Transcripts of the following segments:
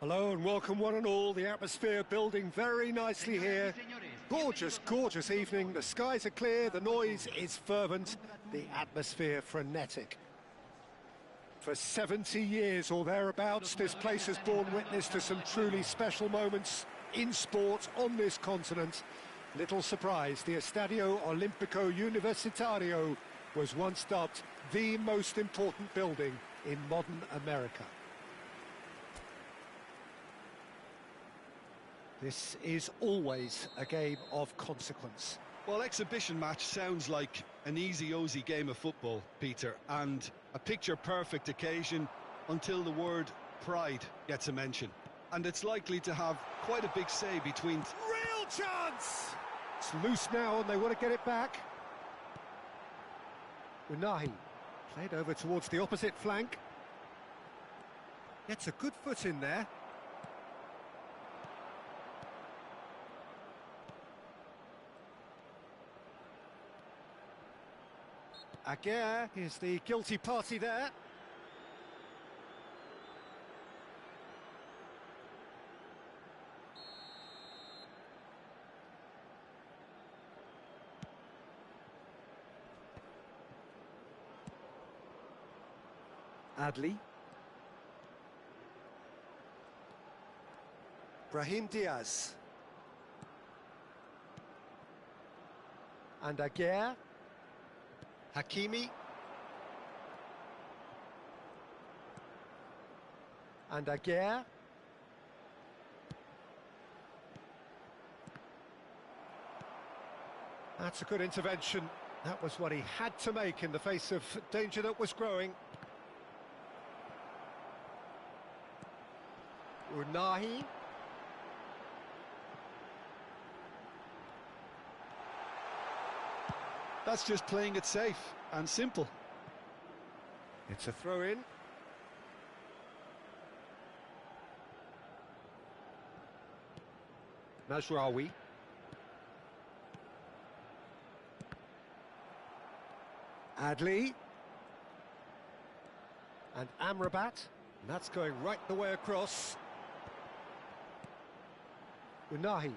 Hello and welcome one and all. The atmosphere building very nicely here. Gorgeous, gorgeous evening. The skies are clear, the noise is fervent, the atmosphere frenetic. For 70 years or thereabouts, this place has borne witness to some truly special moments in sport on this continent. Little surprise, the Estadio Olimpico Universitario was once dubbed the most important building in modern America. This is always a game of consequence. Well, exhibition match sounds like an easy-ozy game of football, Peter, and a picture-perfect occasion until the word pride gets a mention. And it's likely to have quite a big say between... Real chance! It's loose now and they want to get it back. Unahi played over towards the opposite flank. Gets a good foot in there. Aguirre is the guilty party there. Adli. Brahim Diaz. And Aguirre. Hakimi. And Aguirre. That's a good intervention. That was what he had to make in the face of danger that was growing. Unahi. That's just playing it safe and simple. It's a throw-in. Mazraoui. Adli. And Amrabat. And that's going right the way across. Unahi.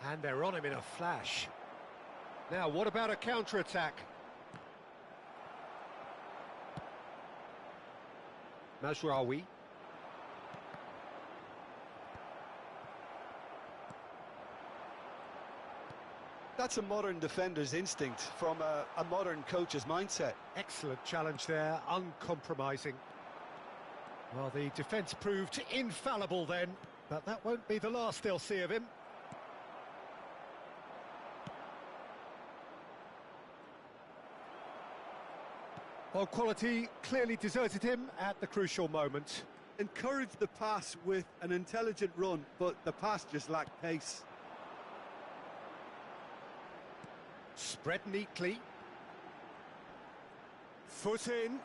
And they're on him in a flash. Now, what about a counter-attack? Mazraoui. That's a modern defender's instinct from a modern coach's mindset. Excellent challenge there, uncompromising. Well, the defence proved infallible then, but that won't be the last they'll see of him. Well, quality clearly deserted him at the crucial moment. Encouraged the pass with an intelligent run, but the pass just lacked pace. Spread neatly. Foot in.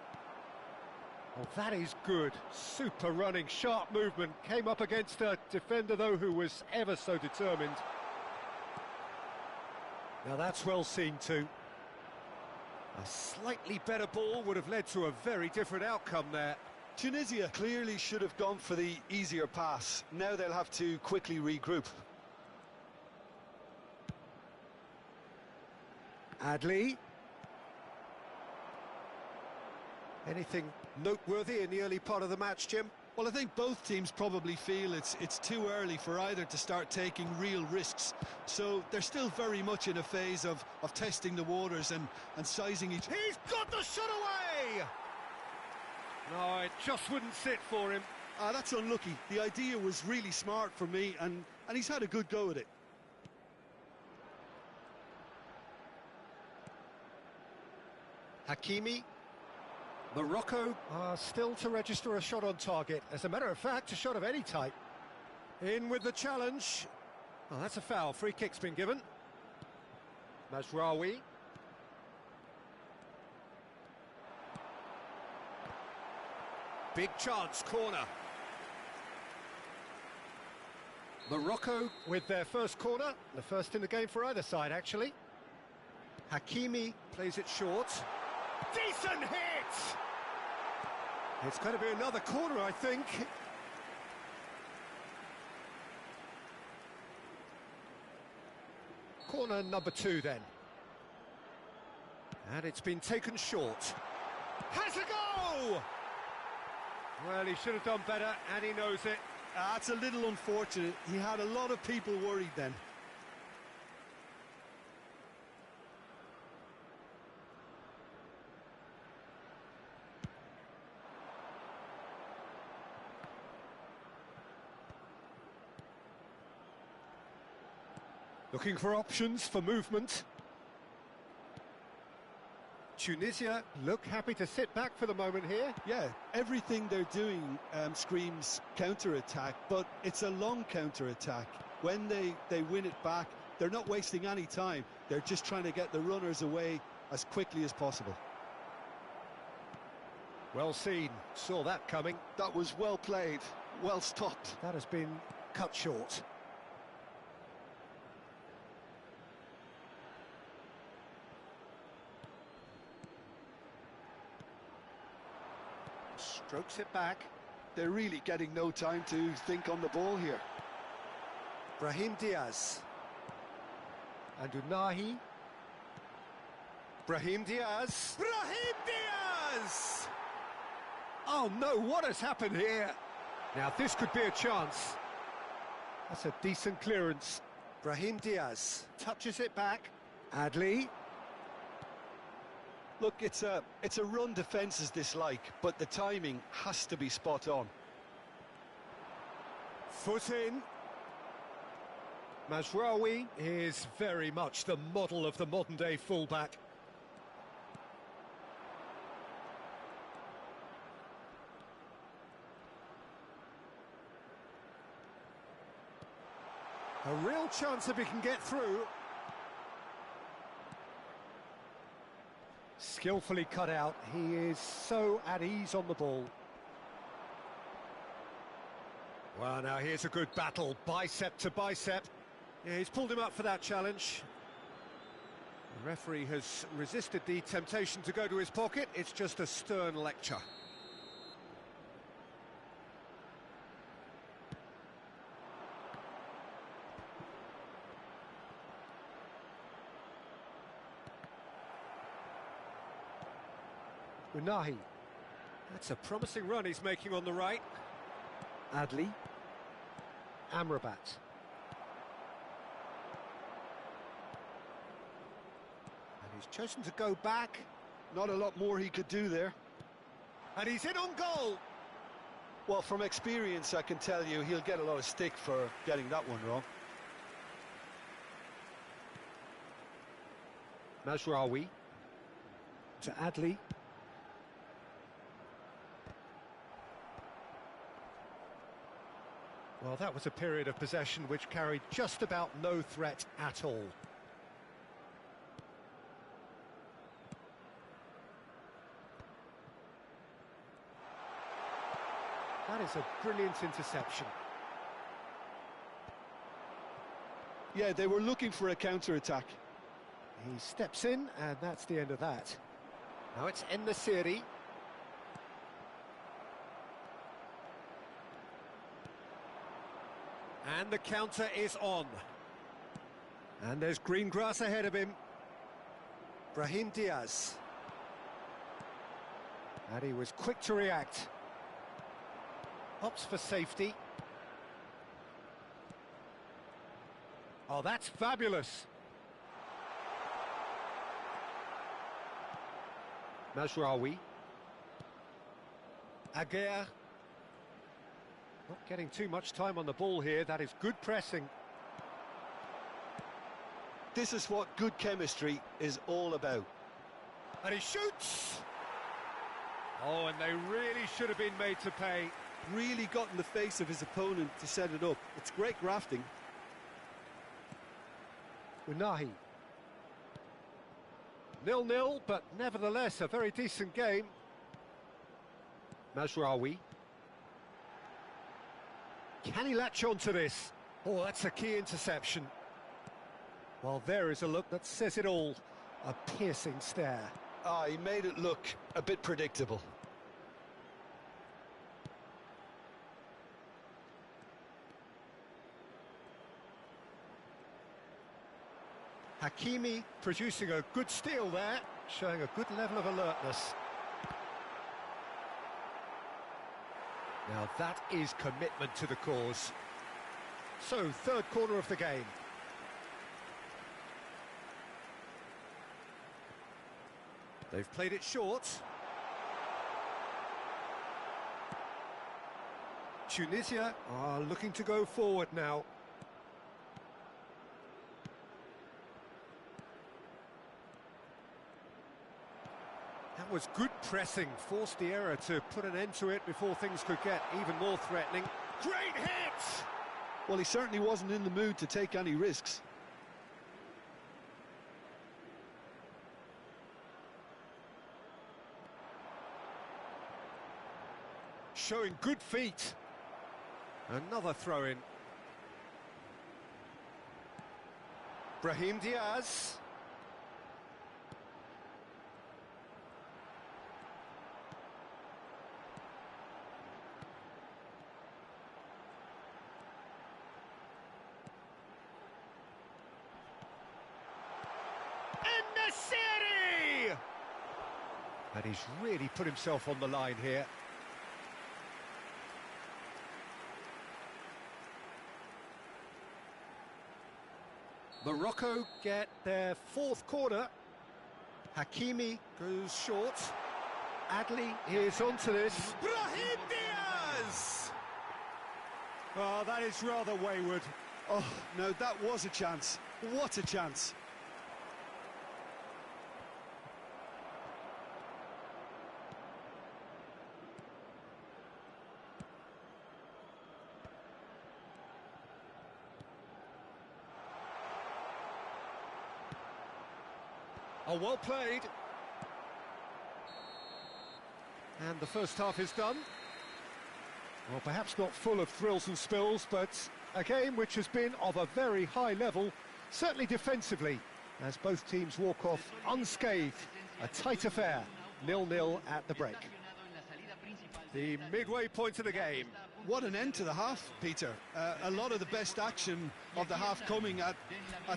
Oh, that is good. Super running, sharp movement. Came up against a defender, though, who was ever so determined. Now, that's well seen, too. A slightly better ball would have led to a very different outcome there. Tunisia clearly should have gone for the easier pass. Now they'll have to quickly regroup. Adli. Anything noteworthy in the early part of the match, Jim? Well, I think both teams probably feel it's too early for either to start taking real risks. So they're still very much in a phase of testing the waters and sizing each... He's got the shot away! No, it just wouldn't sit for him. That's unlucky. The idea was really smart for me, and he's had a good go at it. Hakimi. Morocco are still to register a shot on target. As a matter of fact, a shot of any type. In with the challenge. Well, that's a foul. Free kick's been given. Mazraoui. Big chance, corner. Morocco with their first corner. The first in the game for either side, actually. Hakimi plays it short. Decent hit! It's going to be another corner, I think. Corner number 2 then. And it's been taken short. Has a go! Well, he should have done better, and he knows it. That's a little unfortunate. He had a lot of people worried then. Looking for options for movement. Tunisia look happy to sit back for the moment here. Yeah, everything they're doing screams counter-attack, but it's a long counter-attack. When they win it back, they're not wasting any time. They're just trying to get the runners away as quickly as possible. Well seen, saw that coming. That was well played, well stopped. That has been cut short. Strokes it back. They're really getting no time to think on the ball here. Brahim Diaz. And Unahi. Brahim Diaz. Brahim Diaz! Oh no, what has happened here? Now this could be a chance. That's a decent clearance. Brahim Diaz touches it back. Adli. Look, it's a run defence's dislike, but the timing has to be spot on. Foot in. Mazraoui is very much the model of the modern-day fullback. A real chance if he can get through. Skillfully cut out. He is so at ease on the ball. Well, now here's a good battle, bicep to bicep. Yeah, he's pulled him up for that challenge. The referee has resisted the temptation to go to his pocket. It's just a stern lecture. Unahi. That's a promising run he's making on the right. Adli. Amrabat. And he's chosen to go back. Not a lot more he could do there. And he's in on goal. Well, from experience, I can tell you he'll get a lot of stick for getting that one wrong. Mazraoui. To Adli. Well, that was a period of possession which carried just about no threat at all. That is a brilliant interception. Yeah, they were looking for a counter-attack. He steps in, and that's the end of that. Now it's En-Nesyri. And the counter is on. And there's green grass ahead of him. Brahim Diaz. And he was quick to react. Opts for safety. Oh, that's fabulous. Mazraoui. Aguirre. Not getting too much time on the ball here. That is good pressing. This is what good chemistry is all about. And he shoots! Oh, and they really should have been made to pay. Really got in the face of his opponent to set it up. It's great grafting. Unahi. 0-0, but nevertheless a very decent game. Mazraoui. Can he latch on to this? Oh, that's a key interception. Well, there is a look that says it all. A piercing stare. Ah, he made it look a bit predictable. Hakimi producing a good steal there, showing a good level of alertness. Now that is commitment to the cause. So, third corner of the game. They've played it short. Tunisia are looking to go forward now. That was good pressing, forced the error to put an end to it before things could get even more threatening. Great hit! Well, he certainly wasn't in the mood to take any risks. Showing good feet. Another throw-in. Brahim Diaz. En-Nesyri! And he's really put himself on the line here. Morocco get their fourth corner. Hakimi goes short. Adli is onto this. Brahim Diaz! Oh, that is rather wayward. Oh, no, that was a chance. What a chance. Oh, well played. And the first half is done. Well, perhaps not full of thrills and spills, but a game which has been of a very high level, certainly defensively, as both teams walk off unscathed. A tight affair, 0-0 at the break. The midway point of the game. What an end to the half, Peter. A lot of the best action of the half coming at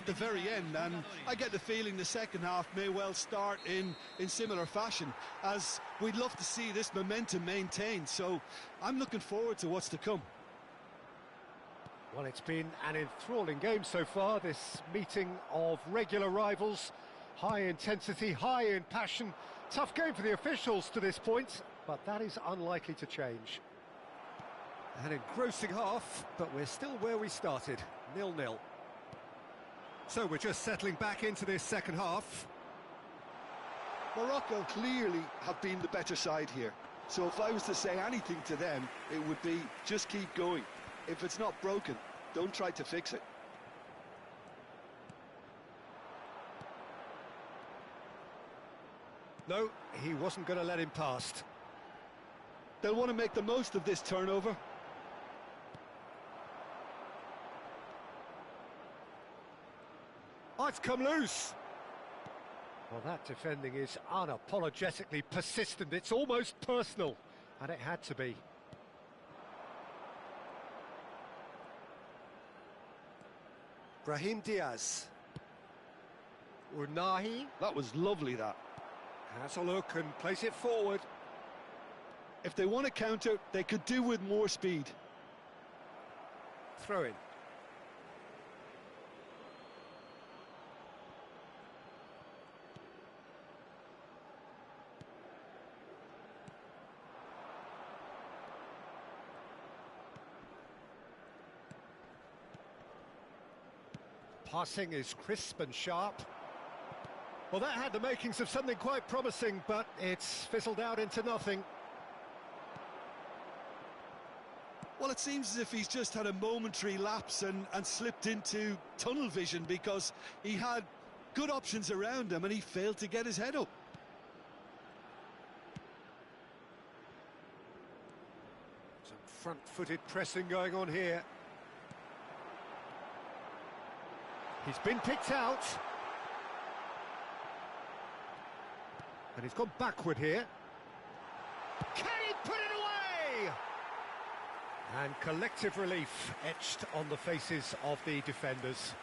the very end, and I get the feeling the second half may well start in similar fashion, as we'd love to see this momentum maintained, so I'm looking forward to what's to come. Well, it's been an enthralling game so far, this meeting of regular rivals. High intensity, high in passion. Tough game for the officials to this point, but that is unlikely to change. An engrossing half, but we're still where we started, 0-0. So we're just settling back into this second half. Morocco clearly have been the better side here, so if I was to say anything to them, it would be just keep going. If it's not broken, don't try to fix it. No, he wasn't going to let him past. They'll want to make the most of this turnover. Oh, it's come loose. Well, that defending is unapologetically persistent. It's almost personal, and it had to be. Brahim Diaz. Unahi. That was lovely, that. Has a look and plays it forward. If they want to counter, they could do with more speed. Throw in. Passing is crisp and sharp. Well, that had the makings of something quite promising, but it's fizzled out into nothing. Well, it seems as if he's just had a momentary lapse and slipped into tunnel vision, because he had good options around him and he failed to get his head up. Some front-footed pressing going on here. He's been picked out. And he's gone backward here. Can he put it away? And collective relief etched on the faces of the defenders.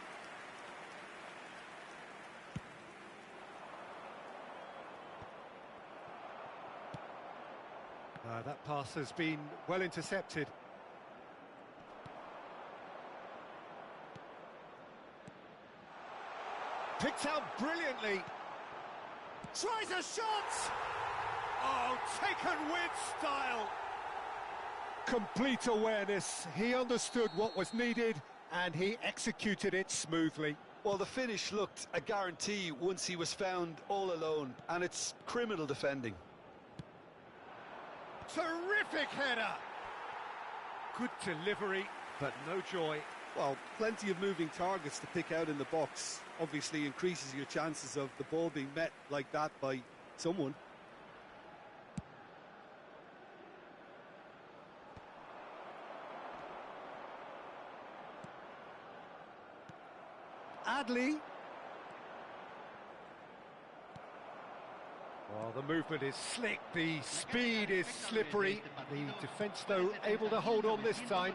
That pass has been well intercepted. Picked out brilliantly. Tries a shot! Oh, taken with style. Complete awareness. He understood what was needed and he executed it smoothly. Well, the finish looked a guarantee once he was found all alone, and it's criminal defending. Terrific header! Good delivery, but no joy. Well, plenty of moving targets to pick out in the box. Obviously increases your chances of the ball being met like that by someone. Adli. Well, the movement is slick, the speed is slippery. The defence, though, able to hold on this time.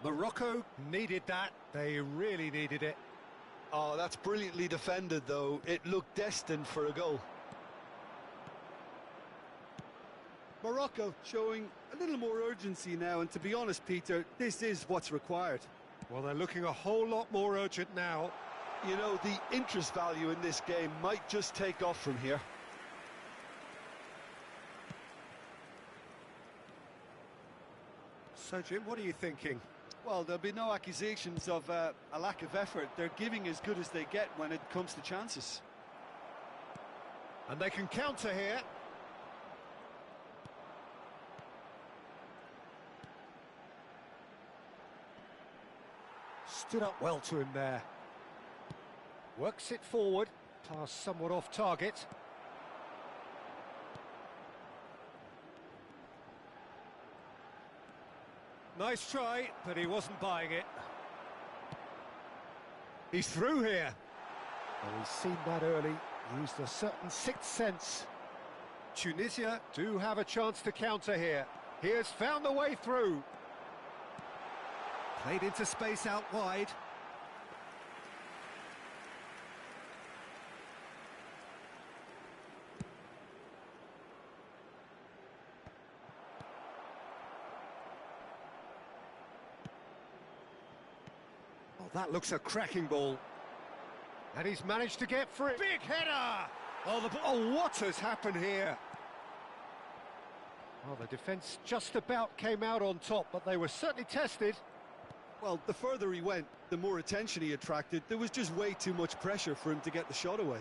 Morocco needed that. They really needed it. Oh, that's brilliantly defended, though. It looked destined for a goal. Morocco showing a little more urgency now, and to be honest, Peter, this is what's required. Well, they're looking a whole lot more urgent now. You know, the interest value in this game might just take off from here. So, Jim, what are you thinking? Well, there'll be no accusations of a lack of effort. They're giving as good as they get when it comes to chances. And they can counter here. Stood up well to him there. Works it forward. Pass somewhat off target. Nice try, but he wasn't buying it. He's through here. Well, he's seen that early. Used a certain sixth sense. Tunisia do have a chance to counter here. He has found the way through. Played into space out wide. Oh, that looks a cracking ball. And he's managed to get free. Big header! Oh, what has happened here? Well, the defence just about came out on top, but they were certainly tested. Well, the further he went, the more attention he attracted. There was just way too much pressure for him to get the shot away.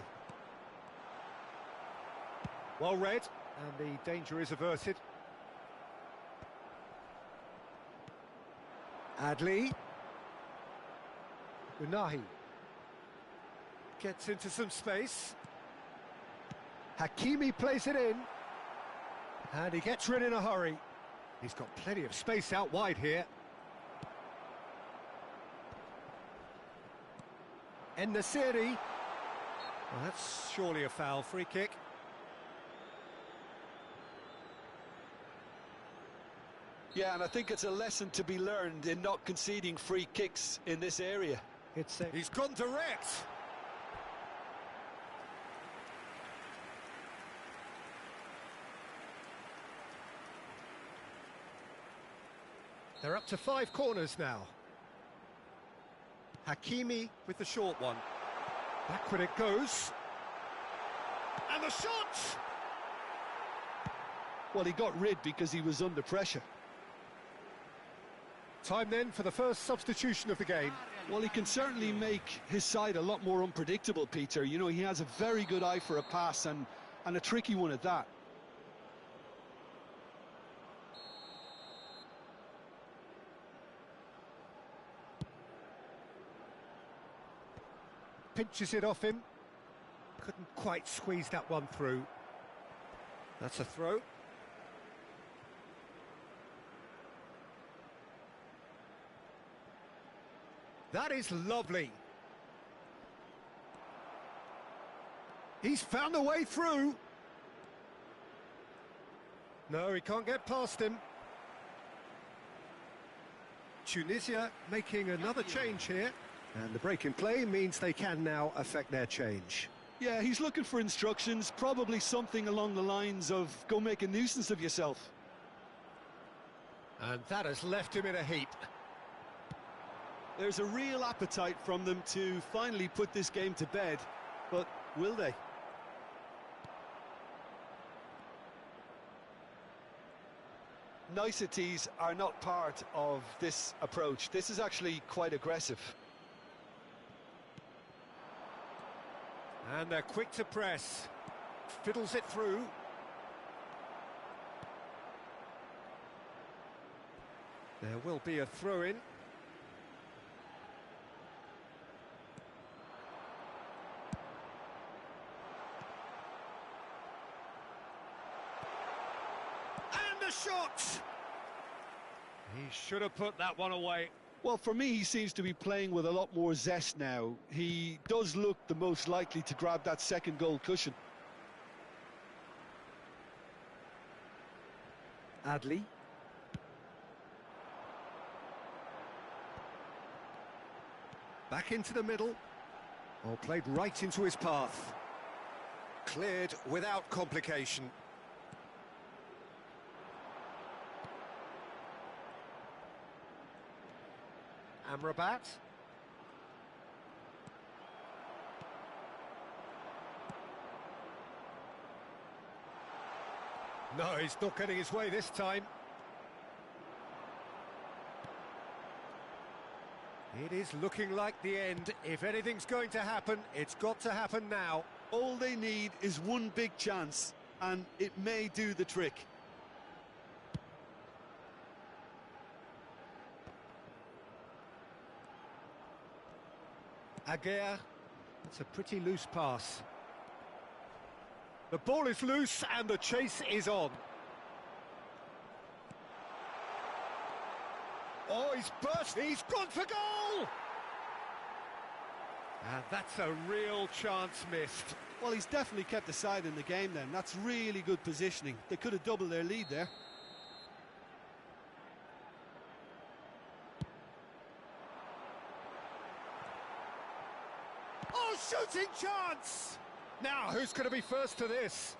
Well read, and the danger is averted. Adli. Unahi. Gets into some space. Hakimi plays it in. And he gets rid in a hurry. He's got plenty of space out wide here. En-Nesyri. Well, that's surely a foul. Free kick. Yeah, and I think it's a lesson to be learned in not conceding free kicks in this area. He's gone direct. They're up to 5 corners now. Hakimi with the short one. Backward it goes. And the shot! Well, he got rid because he was under pressure. Time then for the first substitution of the game. Well, he can certainly make his side a lot more unpredictable, Peter. You know, he has a very good eye for a pass and a tricky one at that. Pinches it off him. Couldn't quite squeeze that one through. That's a throw. That is lovely. He's found a way through. No, he can't get past him. Tunisia making another change here. And the break in play means they can now affect their change. Yeah, he's looking for instructions, probably something along the lines of go make a nuisance of yourself. And that has left him in a heap. There's a real appetite from them to finally put this game to bed, but will they? Niceties are not part of this approach. This is actually quite aggressive. And they're quick to press. Fiddles it through. There will be a throw-in. And the shot! He should have put that one away. Well, for me, he seems to be playing with a lot more zest now. He does look the most likely to grab that second goal cushion. Adley. Back into the middle. Oh, played right into his path. Cleared without complication. Amrabat. No, he's not getting his way this time. It is looking like the end. If anything's going to happen, it's got to happen now. All they need is one big chance, and it may do the trick. Aguirre, it's a pretty loose pass. The ball is loose and the chase is on. Oh, he's burst, he's gone for goal! And that's a real chance missed. Well, he's definitely kept the side in the game then. That's really good positioning. They could have doubled their lead there. Oh, shooting chance! Now, who's going to be first to this?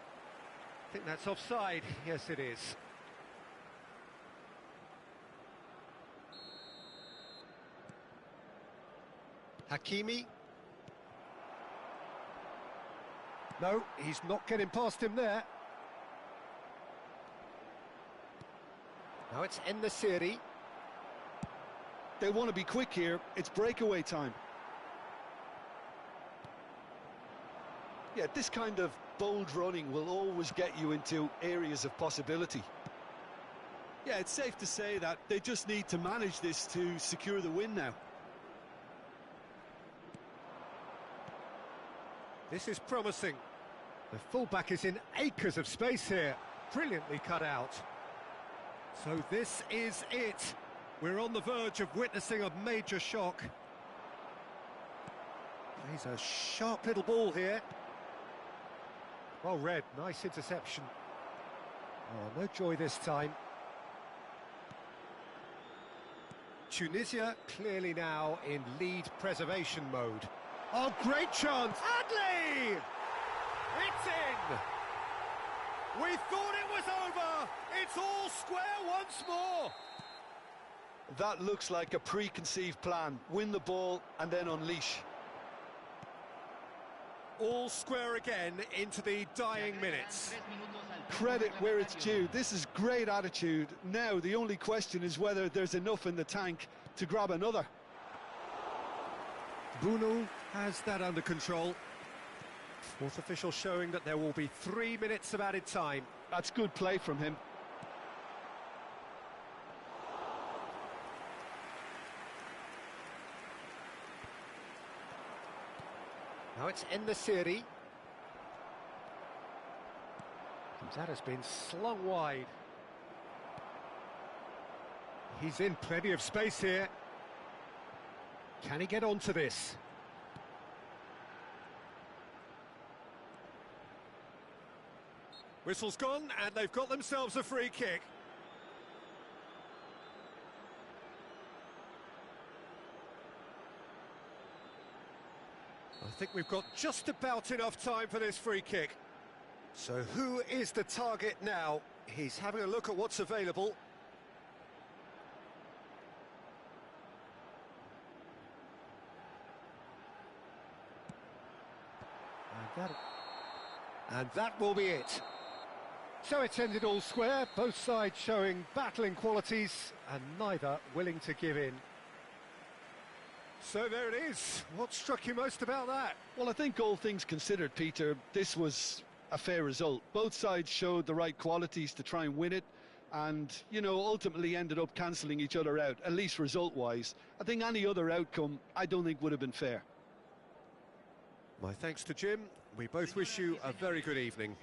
I think that's offside. Yes, it is. Hakimi. No, he's not getting past him there. Now it's En-Nesyri. They want to be quick here. It's breakaway time. Yeah, this kind of bold running will always get you into areas of possibility. Yeah, it's safe to say that they just need to manage this to secure the win now. This is promising. The fullback is in acres of space here. Brilliantly cut out. So this is it. We're on the verge of witnessing a major shock. Plays a sharp little ball here. Well read, nice interception. Oh, no joy this time. Tunisia clearly now in lead preservation mode. Oh, great chance! Adley! It's in! We thought it was over! It's all square once more! That looks like a preconceived plan. Win the ball and then unleash. All square again into the dying minutes. Credit where it's due. This is great attitude. Now the only question is whether there's enough in the tank to grab another. Bruno has that under control. Fourth official showing that there will be 3 minutes of added time. That's good play from him. Now it's En-Nesyri. That has been slung wide. He's in plenty of space here. Can he get onto this? Whistle's gone, and they've got themselves a free kick. I think we've got just about enough time for this free kick. So who is the target now? He's having a look at what's available. And that will be it. So it's ended all square, both sides showing battling qualities and neither willing to give in. So there it is. What struck you most about that? Well, I think all things considered, Peter, this was a fair result. Both sides showed the right qualities to try and win it and, you know, ultimately ended up cancelling each other out, at least result-wise. I think any other outcome, I don't think would have been fair. My thanks to Jim. We both wish you a very good evening.